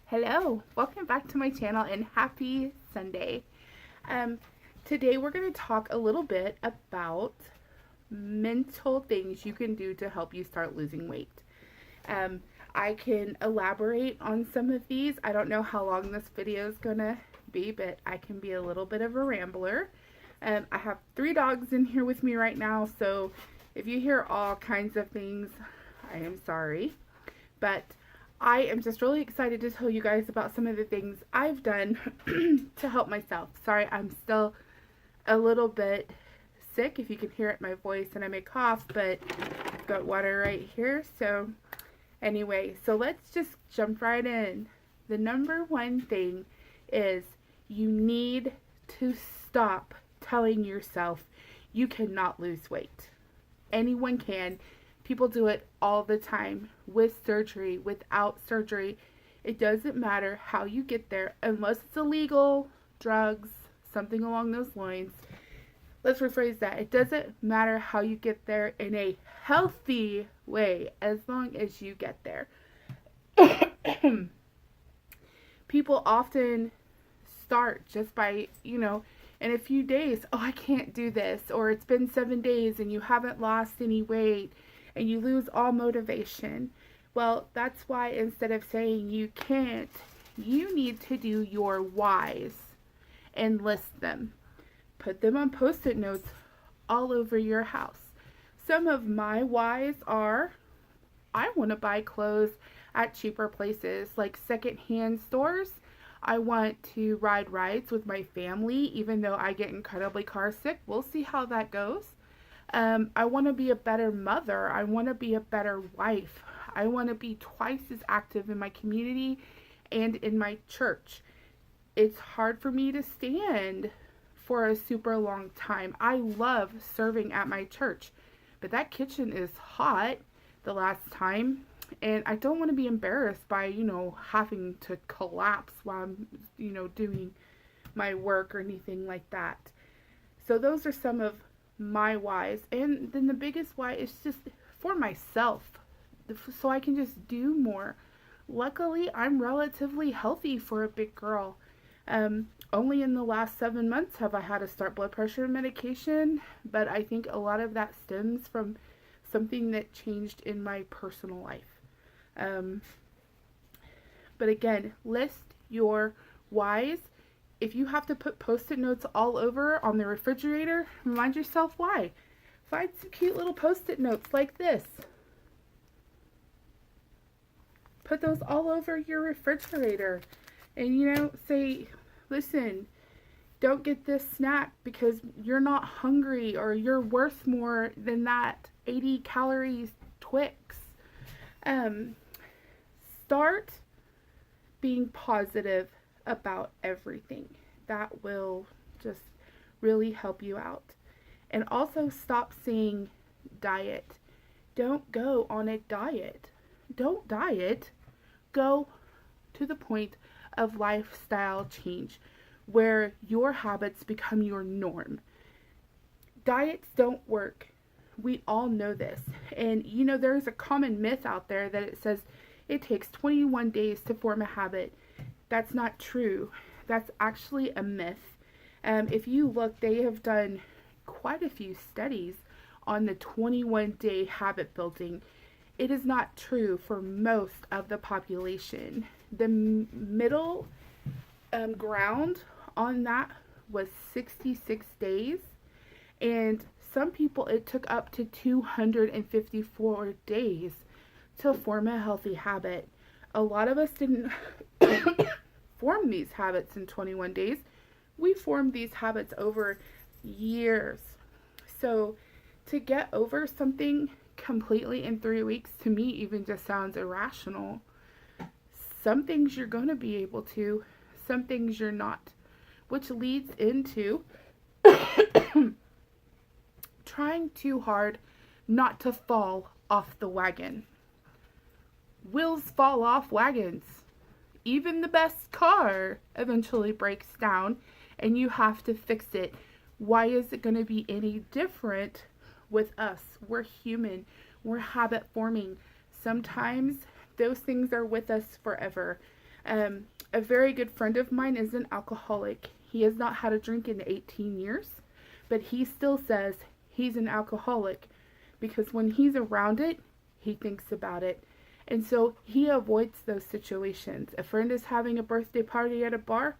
Hello, welcome back to my channel and happy Sunday. Today we're going to talk a little bit about mental things you can do to help you start losing weight. I can elaborate on some of these. I don't know how long this video is going to be, but I can be a little bit of a rambler. I have 3 dogs in here with me right now, so if you hear all kinds of things, I am sorry. But I am just really excited to tell you guys about some of the things I've done to help myself. Sorry, I'm still a little bit sick, if you can hear it in my voice, and I may cough, but I've got water right here. So anyway, so let's just jump right in. The number one thing is you need to stop telling yourself you cannot lose weight. Anyone can. People do it all the time, with surgery, without surgery. It doesn't matter how you get there, unless it's illegal, drugs, something along those lines. Let's rephrase that. It doesn't matter how you get there in a healthy way, as long as you get there. People often start just by, in a few days, oh, I can't do this, or it's been 7 days and you haven't lost any weight, and you lose all motivation. Well, that's why instead of saying you can't, you need to do your whys and list them. Put them on Post-it notes all over your house. Some of my whys are, I want to buy clothes at cheaper places like secondhand stores. I want to ride rides with my family, even though I get incredibly car sick. We'll see how that goes. I want to be a better mother. I want to be a better wife. I want to be twice as active in my community and in my church. It's hard for me to stand for a super long time. I love serving at my church, but that kitchen is hot the last time, and I don't want to be embarrassed by, having to collapse while I'm, doing my work or anything like that. So those are some of my whys. And then the biggest why is just for myself, so I can just do more. Luckily, I'm relatively healthy for a big girl. Only in the last 7 months have I had to start blood pressure medication, but I think a lot of that stems from something that changed in my personal life. But again, list your whys. If you have to put Post-it notes all over on the refrigerator, remind yourself why. Find some cute little Post-it notes like this. Put those all over your refrigerator. And, say, listen, don't get this snack because you're not hungry, or you're worth more than that 80 calories Twix. Start being positive about everything. That will just really help you out. And also stop saying diet. Don't go on a diet. Don't diet. Go to the point of lifestyle change where your habits become your norm. Diets don't work. We all know this. And there's a common myth out there that it says it takes 21 days to form a habit. That's not true. That's actually a myth. If you look, they have done quite a few studies on the 21-day habit building. It is not true for most of the population. The middle ground on that was 66 days, and some people it took up to 254 days to form a healthy habit. A lot of us didn't form these habits in 21 days. We formed these habits over years. So to get over something completely in 3 weeks, to me, even just sounds irrational. Some things you're going to be able to, some things you're not, which leads into trying too hard not to fall off the wagon. Wheels fall off wagons. Even the best car eventually breaks down and you have to fix it. Why is it going to be any different with us? We're human. We're habit forming. Sometimes those things are with us forever. A very good friend of mine is an alcoholic. He has not had a drink in 18 years, but he still says he's an alcoholic because when he's around it, he thinks about it. And so he avoids those situations. A friend is having a birthday party at a bar,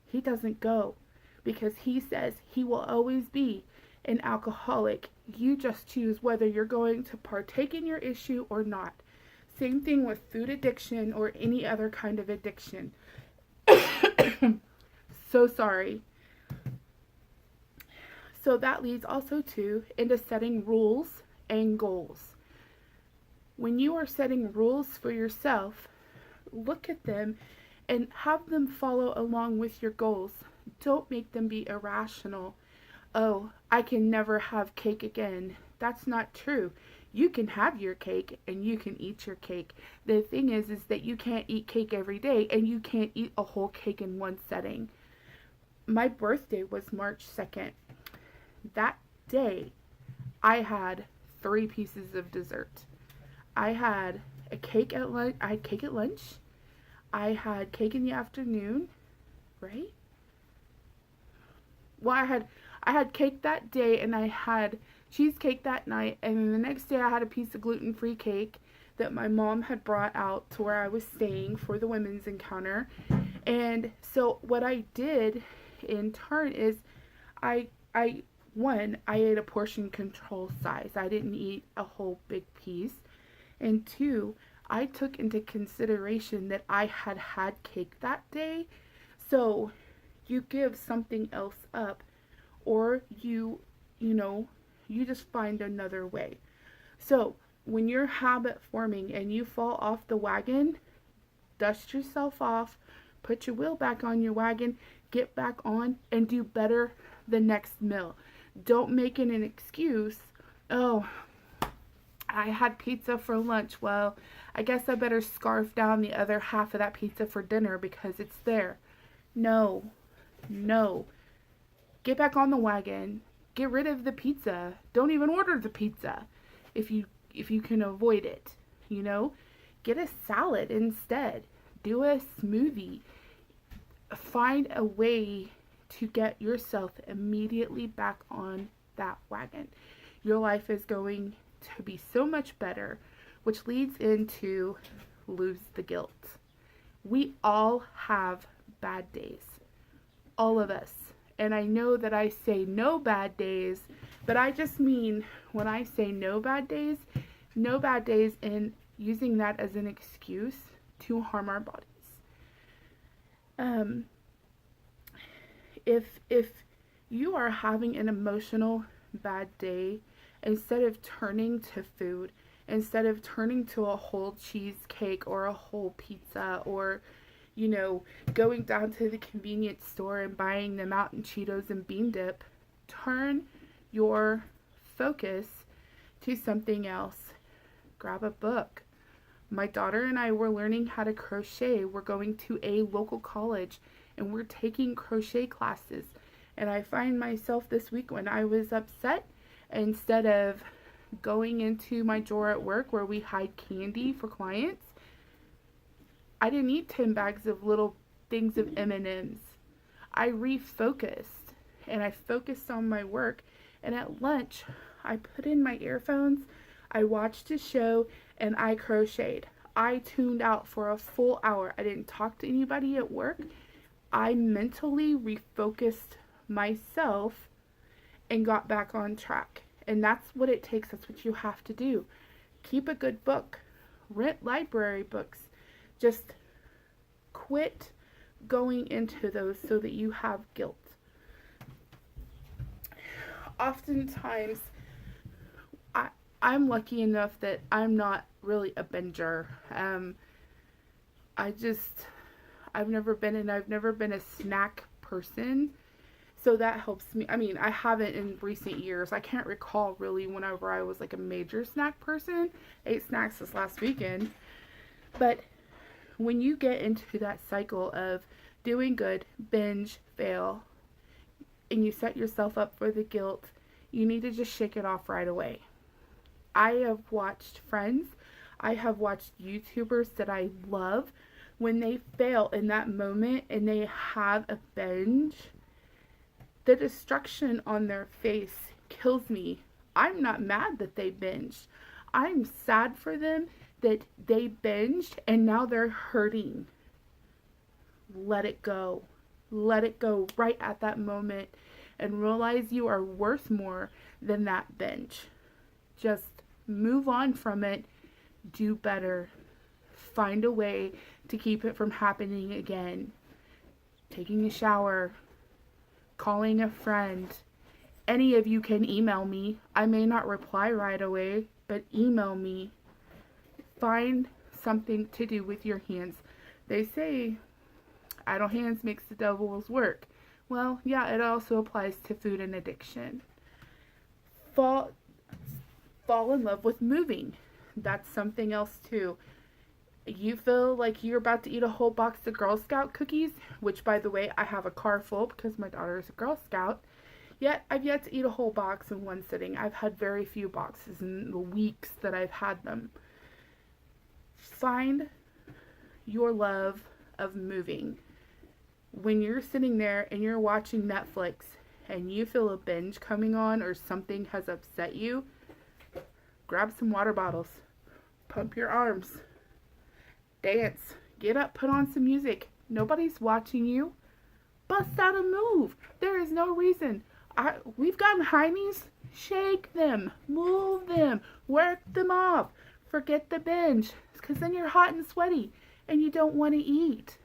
he doesn't go because he says he will always be an alcoholic. You just choose whether you're going to partake in your issue or not. Same thing with food addiction or any other kind of addiction. So sorry. So that leads also to into setting rules and goals. When you are setting rules for yourself, look at them and have them follow along with your goals. Don't make them be irrational. Oh, I can never have cake again. That's not true. You can have your cake and you can eat your cake. The thing is that you can't eat cake every day and you can't eat a whole cake in one setting. My birthday was March 2nd. That day, I had 3 pieces of dessert. I had a cake at lunch. I had cake at lunch. I had cake in the afternoon, right? Well, I had cake that day and I had cheesecake that night, and then the next day I had a piece of gluten-free cake that my mom had brought out to where I was staying for the women's encounter. And so what I did in turn is I ate a portion control size. I didn't eat a whole big piece. And 2, I took into consideration that I had had cake that day. So you give something else up, or you just find another way. So when you're habit forming and you fall off the wagon, dust yourself off, put your wheel back on your wagon, get back on, and do better the next meal. Don't make it an excuse. Oh, I had pizza for lunch. Well, I guess I better scarf down the other half of that pizza for dinner because it's there. No. Get back on the wagon. Get rid of the pizza. Don't even order the pizza if you can avoid it. Get a salad instead. Do a smoothie. Find a way to get yourself immediately back on that wagon. Your life is going to be so much better, which leads into lose the guilt. We all have bad days. All of us. And I know that I say no bad days, but I just mean when I say no bad days and using that as an excuse to harm our bodies. If you are having an emotional bad day, instead of turning to food, instead of turning to a whole cheesecake or a whole pizza or going down to the convenience store and buying the Mountain Cheetos and bean dip, turn your focus to something else. Grab a book. My daughter and I were learning how to crochet. We're going to a local college and we're taking crochet classes. And I find myself this week when I was upset, instead of going into my drawer at work where we hide candy for clients, I didn't eat 10 bags of little things of M&Ms. I refocused and I focused on my work. And at lunch, I put in my earphones, I watched a show, and I crocheted. I tuned out for a full hour. I didn't talk to anybody at work. I mentally refocused myself and got back on track. And that's what it takes. That's what you have to do. Keep a good book. Rent library books. Just quit going into those so that you have guilt. Oftentimes, I'm lucky enough that I'm not really a binger. I've never been a snack person. So that helps me. I mean, I haven't in recent years. I can't recall really whenever I was like a major snack person. Ate snacks this last weekend. But when you get into that cycle of doing good, binge, fail, and you set yourself up for the guilt, you need to just shake it off right away. I have watched friends. I have watched YouTubers that I love When they fail in that moment and they have a binge, the destruction on their face kills me. I'm not mad that they binged. I'm sad for them that they binged and now they're hurting. Let it go. Let it go right at that moment and realize you are worth more than that binge. Just move on from it. Do better. Find a way to keep it from happening again. Taking a shower, calling a friend. Any of you can email me. I may not reply right away, but email me. Find something to do with your hands. They say idle hands makes the devil's work. Well, yeah, it also applies to food and addiction. Fall in love with moving. That's something else too. You feel like you're about to eat a whole box of Girl Scout cookies, which, by the way, I have a car full because my daughter is a Girl Scout. Yet, I've yet to eat a whole box in one sitting. I've had very few boxes in the weeks that I've had them. Find your love of moving. When you're sitting there and you're watching Netflix and you feel a binge coming on or something has upset you, grab some water bottles, pump your arms, dance, get up, put on some music. Nobody's watching you. Bust out a move. There is no reason. We've gotten high knees. Shake them, move them, work them off. Forget the binge, because then you're hot and sweaty and you don't want to eat.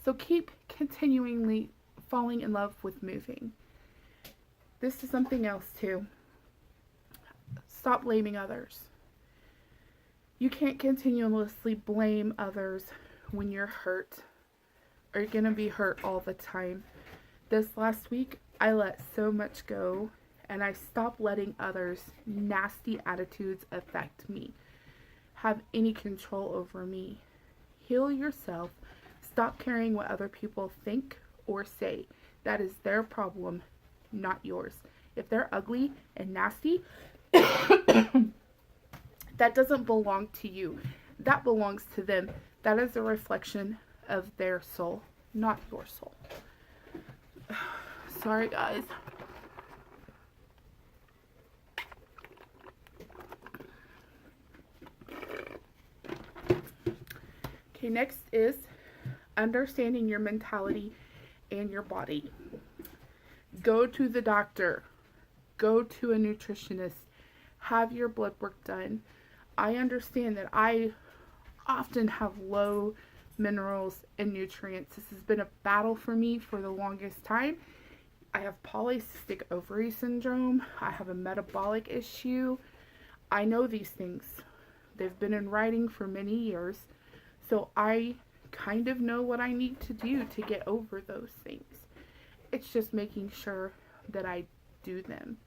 So keep continually falling in love with moving. This is something else too. Stop blaming others. You can't continuously blame others when you're hurt, or you're going to be hurt all the time. This last week, I let so much go, and I stopped letting others' nasty attitudes affect me, have any control over me. Heal yourself. Stop caring what other people think or say. That is their problem, not yours. If they're ugly and nasty, that doesn't belong to you. That belongs to them. That is a reflection of their soul, not your soul. Sorry, guys. Okay, next is understanding your mentality and your body. Go to the doctor. Go to a nutritionist. Have your blood work done. I understand that I often have low minerals and nutrients. This has been a battle for me for the longest time. I have polycystic ovary syndrome. I have a metabolic issue. I know these things. They've been in writing for many years. So I kind of know what I need to do to get over those things. It's just making sure that I do them.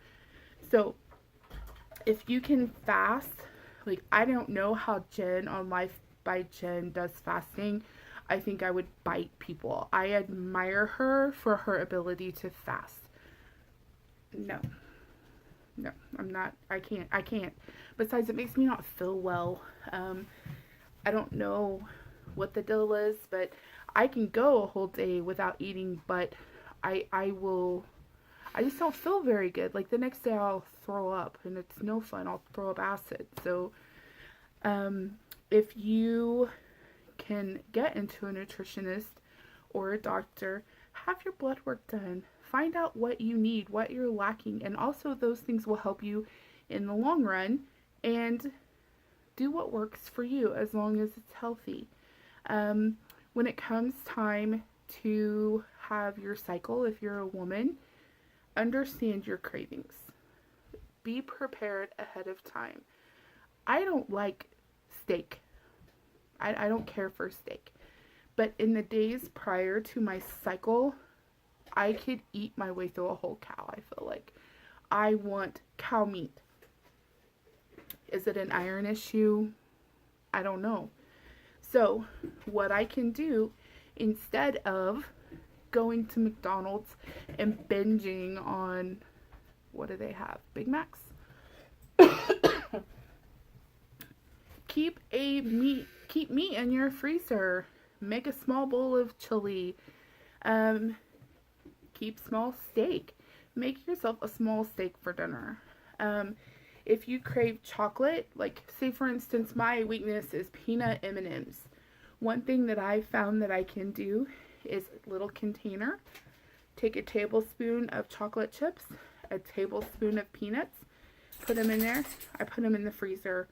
So if you can fast, like I don't know how Jen on Life by Jen does fasting. I think I would bite people. I admire her for her ability to fast. No, I'm not. I can't. Besides, it makes me not feel well. I don't know what the deal is, but I can go a whole day without eating, but I just don't feel very good. Like the next day I'll throw up and it's no fun. I'll throw up acid. So if you can get into a nutritionist or a doctor, have your blood work done. Find out what you need, what you're lacking, and also those things will help you in the long run, and do what works for you as long as it's healthy. When it comes time to have your cycle, if you're a woman, understand your cravings. Be prepared ahead of time. I don't like steak. I don't care for steak. But in the days prior to my cycle, I could eat my way through a whole cow, I feel like. I want cow meat. Is it an iron issue? I don't know. So, what I can do, instead of going to McDonald's and binging on, what do they have? Big Macs? keep meat in your freezer. Make a small bowl of chili. Um, Keep small steak. Make yourself a small steak for dinner. Um, if you crave chocolate, like say for instance, my weakness is peanut M&Ms. One thing that I found that I can do is a little container. Take a tablespoon of chocolate chips, a tablespoon of peanuts, put them in there. I put them in the freezer.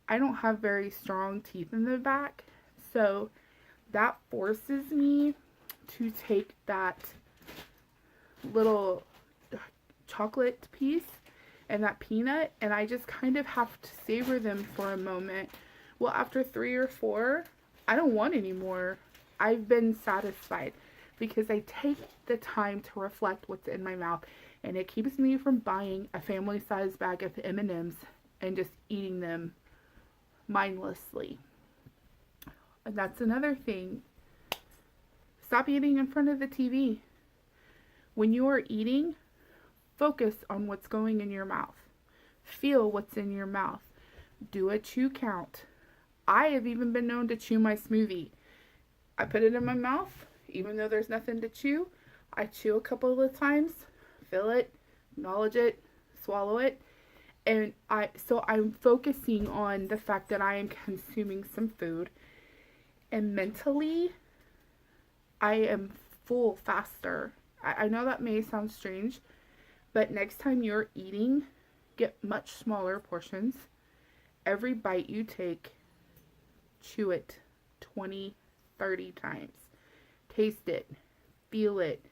I don't have very strong teeth in the back, so that forces me to take that little chocolate piece and that peanut, and I just kind of have to savor them for a moment. Well, after 3 or 4, I don't want any more. I've been satisfied because I take the time to reflect what's in my mouth, and it keeps me from buying a family-sized bag of M&Ms and just eating them mindlessly. And that's another thing. Stop eating in front of the TV. When you are eating, focus on what's going in your mouth. Feel what's in your mouth. Do a chew count. I have even been known to chew my smoothie. I put it in my mouth, even though there's nothing to chew. I chew a couple of times, feel it, acknowledge it, swallow it. And I'm focusing on the fact that I am consuming some food. And mentally, I am full faster. I know that may sound strange, but next time you're eating, get much smaller portions. Every bite you take, chew it 20, 30 times. Taste it, feel it,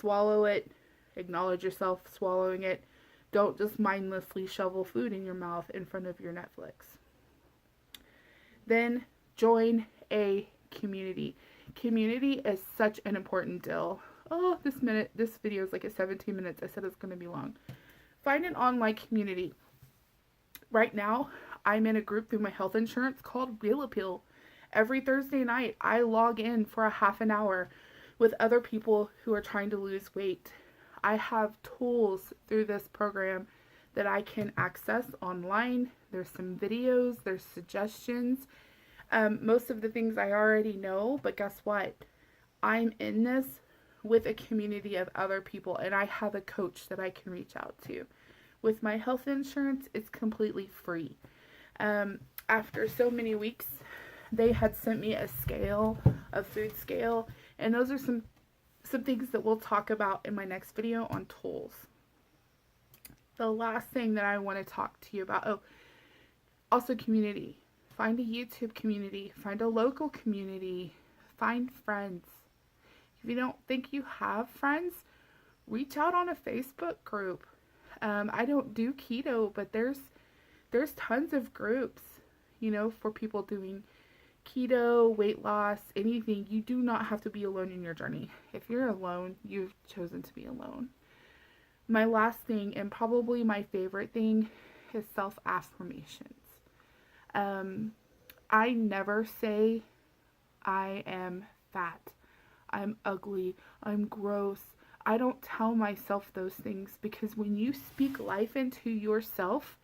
swallow it, acknowledge yourself swallowing it. Don't just mindlessly shovel food in your mouth in front of your Netflix. Then join a community. Community is such an important deal. Oh, this video is like at 17 minutes. I said it's going to be long. Find an online community. Right now, I'm in a group through my health insurance called Real Appeal. Every Thursday night, I log in for a half an hour with other people who are trying to lose weight. I have tools through this program that I can access online. There's some videos, there's suggestions. Most of the things I already know, but guess what? I'm in this with a community of other people, and I have a coach that I can reach out to. With my health insurance, it's completely free. After so many weeks, they had sent me a scale, a food scale, and those are some things that we'll talk about in my next video on tools. The last thing that I want to talk to you about, also community. Find a YouTube community, find a local community, find friends. If you don't think you have friends, reach out on a Facebook group. I don't do keto, but there's tons of groups, for people doing keto, weight loss, anything. You do not have to be alone in your journey. If you're alone, you've chosen to be alone. My last thing, and probably my favorite thing, is self-affirmations. I never say I am fat, I'm ugly, I'm gross. I don't tell myself those things, because when you speak life into yourself,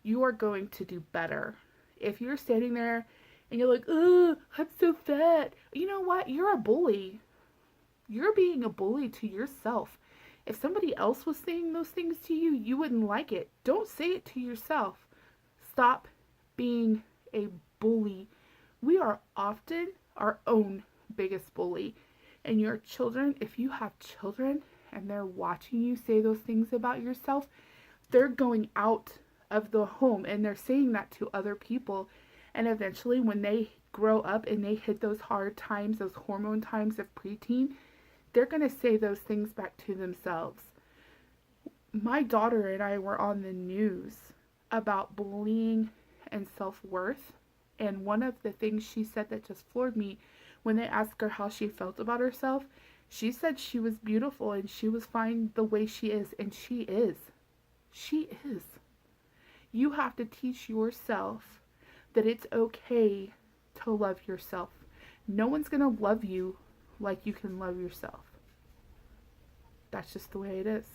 you are going to do better. If you're standing there and you're like, oh, I'm so fat, you know what? You're a bully. You're being a bully to yourself. If somebody else was saying those things to you, you wouldn't like it. Don't say it to yourself. Stop being a bully. We are often our own biggest bully. And your children, if you have children and they're watching you say those things about yourself, they're going out of the home and they're saying that to other people. And eventually when they grow up and they hit those hard times, those hormone times of preteen, they're going to say those things back to themselves. My daughter and I were on the news about bullying and self-worth. And one of the things she said that just floored me, when they asked her how she felt about herself, she said she was beautiful and she was fine the way she is. And she is. She is. You have to teach yourself that it's okay to love yourself. No one's going to love you like you can love yourself. That's just the way it is.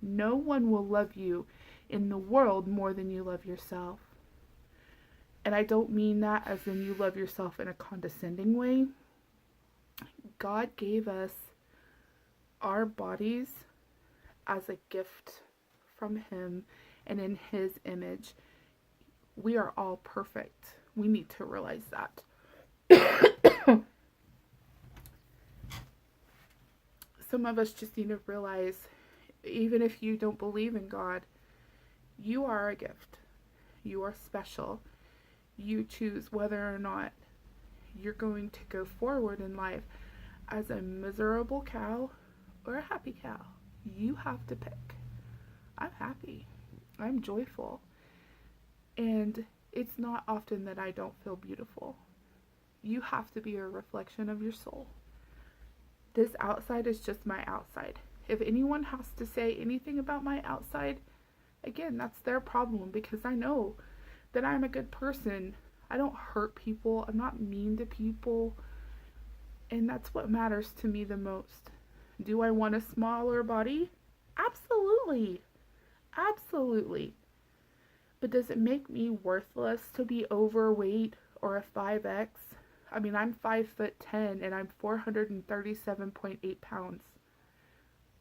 No one will love you in the world more than you love yourself. And I don't mean that as in you love yourself in a condescending way. God gave us our bodies as a gift from Him and in His image. We are all perfect. We need to realize that. Some of us just need to realize, even if you don't believe in God, you are a gift. You are special. You choose whether or not you're going to go forward in life as a miserable cow or a happy cow. You have to pick. I'm happy. I'm joyful. And it's not often that I don't feel beautiful. You have to be a reflection of your soul. This outside is just my outside. If anyone has to say anything about my outside, again, that's their problem, because I know that I'm a good person. I don't hurt people. I'm not mean to people. And that's what matters to me the most. Do I want a smaller body? Absolutely. Absolutely. But does it make me worthless to be overweight or a 5X? I mean, I'm 5'10" and I'm 437.8 pounds.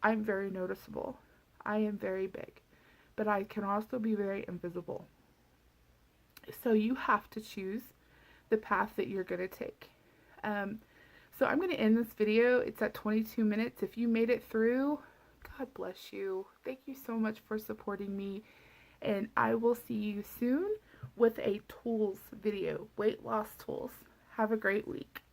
I'm very noticeable. I am very big. But I can also be very invisible. So you have to choose the path that you're going to take. So I'm going to end this video. It's at 22 minutes. If you made it through, God bless you. Thank you so much for supporting me. And I will see you soon with a tools video, weight loss tools. Have a great week.